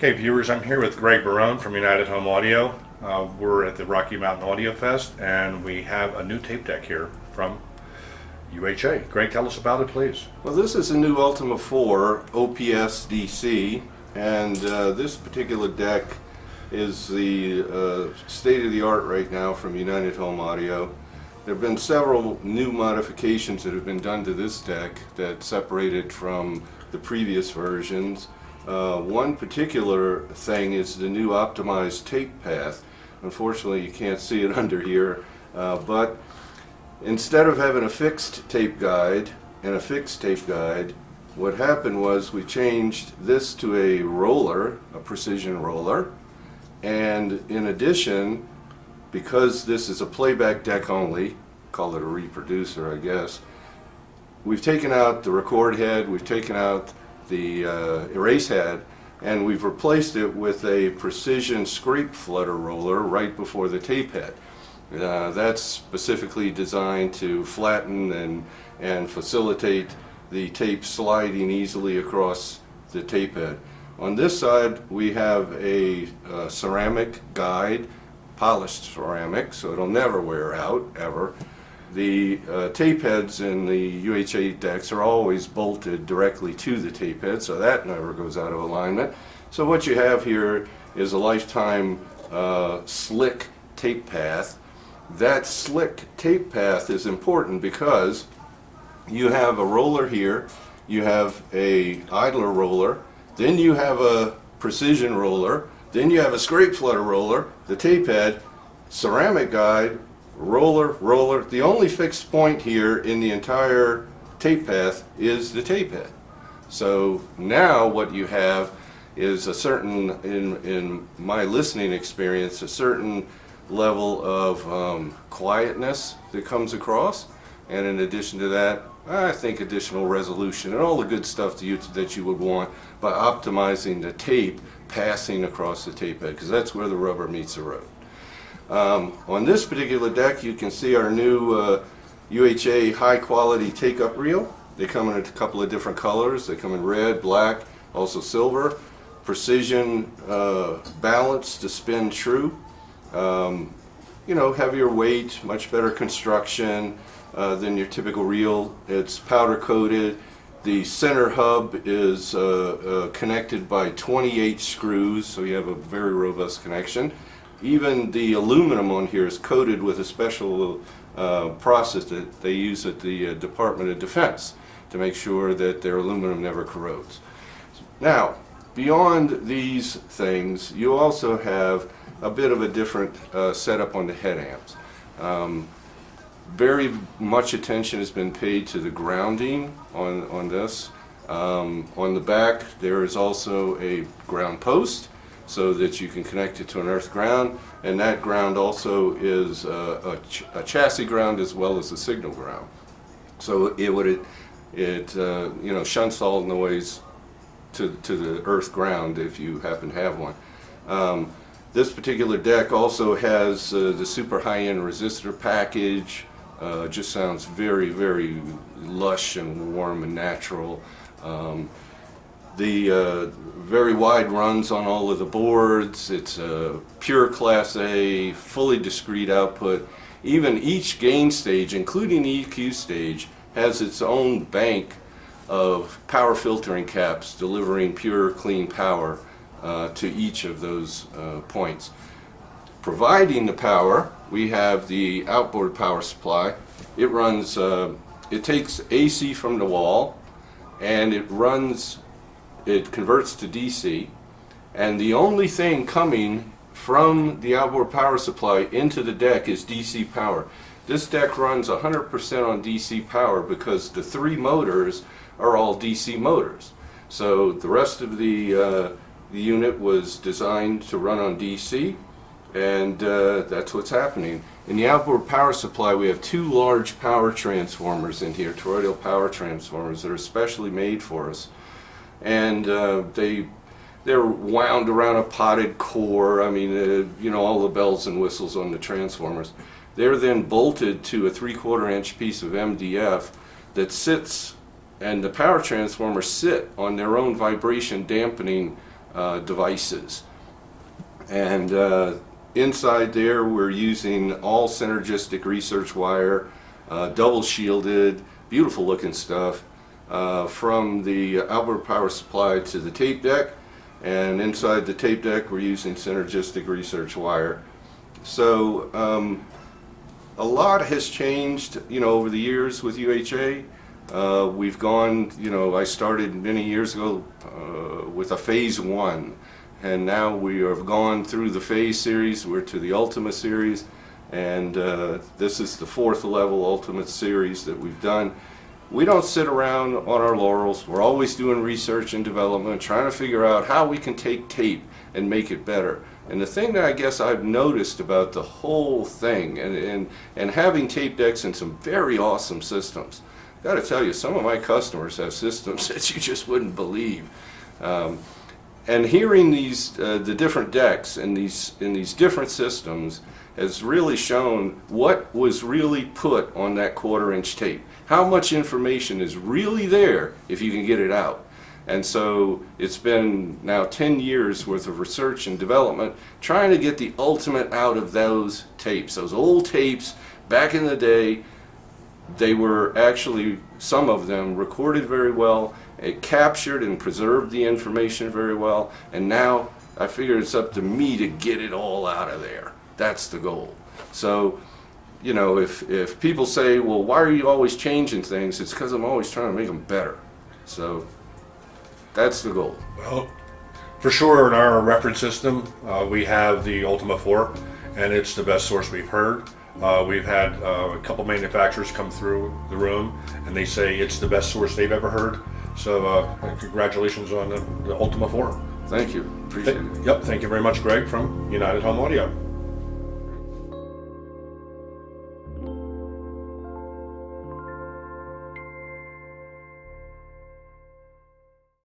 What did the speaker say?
Okay, viewers, I'm here with Greg Beron from United Home Audio. We're at the Rocky Mountain Audio Fest, and we have a new tape deck here from UHA. Greg, tell us about it, please. Well, this is a new Ultima 4 OPS DC, and this particular deck is the state-of-the-art right now from United Home Audio. There have been several new modifications that have been done to this deck that separate it from the previous versions. One particular thing is the new optimized tape path. Unfortunately, you can't see it under here, but instead of having a fixed tape guide and a fixed tape guide, what happened was we changed this to a roller, a precision roller, and in addition, because this is a playback deck only, call it a reproducer, I guess, we've taken out the record head, we've taken out the erase head, and we've replaced it with a precision scrape flutter roller right before the tape head. That's specifically designed to flatten and facilitate the tape sliding easily across the tape head. On this side we have a ceramic guide, polished ceramic, so it'll never wear out, ever. The tape heads in the UHA decks are always bolted directly to the tape head, so that never goes out of alignment. So what you have here is a lifetime slick tape path. That slick tape path is important because you have a roller here, you have a idler roller, then you have a precision roller, then you have a scrape flutter roller, the tape head, ceramic guide, roller, roller. The only fixed point here in the entire tape path is the tape head. So now what you have is a certain, in my listening experience, a certain level of quietness that comes across, and in addition to that, I think additional resolution and all the good stuff that you would want by optimizing the tape passing across the tape head, because that's where the rubber meets the road. On this particular deck you can see our new UHA high quality take-up reel. They come in a couple of different colors. They come in red, black, also silver. Precision balance to spin true. You know, heavier weight, much better construction than your typical reel. It's powder coated. The center hub is connected by 28 screws, so you have a very robust connection. Even the aluminum on here is coated with a special process that they use at the Department of Defense to make sure that their aluminum never corrodes. Now, beyond these things, you also have a bit of a different setup on the head amps. Very much attention has been paid to the grounding on this. On the back there is also a ground post so that you can connect it to an earth ground, and that ground also is a chassis ground as well as a signal ground. So it you know, shunts all noise to the earth ground if you happen to have one. This particular deck also has the super high-end resistor package. Just sounds very, very lush and warm and natural. The very wide runs on all of the boards. It's a pure Class A, fully discrete output. Even each gain stage, including the EQ stage, has its own bank of power filtering caps delivering pure, clean power to each of those points. Providing the power, we have the outboard power supply. It runs, it takes AC from the wall, and it converts to DC, and the only thing coming from the outboard power supply into the deck is DC power. This deck runs 100% on DC power because the three motors are all DC motors. So the rest of the unit was designed to run on DC, and that's what's happening. In the outboard power supply we have two large power transformers in here, toroidal power transformers that are specially made for us. And they're wound around a potted core. I mean, you know, all the bells and whistles on the transformers. They're then bolted to a 3/4 inch piece of MDF that sits, and the power transformers sit on their own vibration dampening devices. And inside there we're using all synergistic research wire, double shielded, beautiful looking stuff, from the outboard power supply to the tape deck. And inside the tape deck we're using synergistic research wire. So a lot has changed, over the years with UHA. We've gone, I started many years ago with a phase 1, and now we have gone through the phase series. We're to the Ultima series, and this is the 4th level Ultimate series that we've done. We don't sit around on our laurels. We're always doing research and development, trying to figure out how we can take tape and make it better. And the thing that I guess I've noticed about the whole thing, and having tape decks in some very awesome systems, got to tell you, some of my customers have systems that you just wouldn't believe. And hearing these the different decks in these different systems has really shown what was really put on that 1/4-inch tape. How much information is really there if you can get it out. And so it's been now 10 years worth of research and development trying to get the ultimate out of those tapes. Those old tapes back in the day, they were actually, some of them, recorded very well. It captured and preserved the information very well. And now I figure it's up to me to get it all out of there. That's the goal. So, if people say, well, why are you always changing things? It's because I'm always trying to make them better. So that's the goal. Well, for sure, in our reference system, we have the Ultima 4, and it's the best source we've heard. We've had a couple manufacturers come through the room, and they say it's the best source they've ever heard. So congratulations on the Ultima 4. Thank you. Appreciate it. Yep. Thank you very much, Greg, from United Home Audio.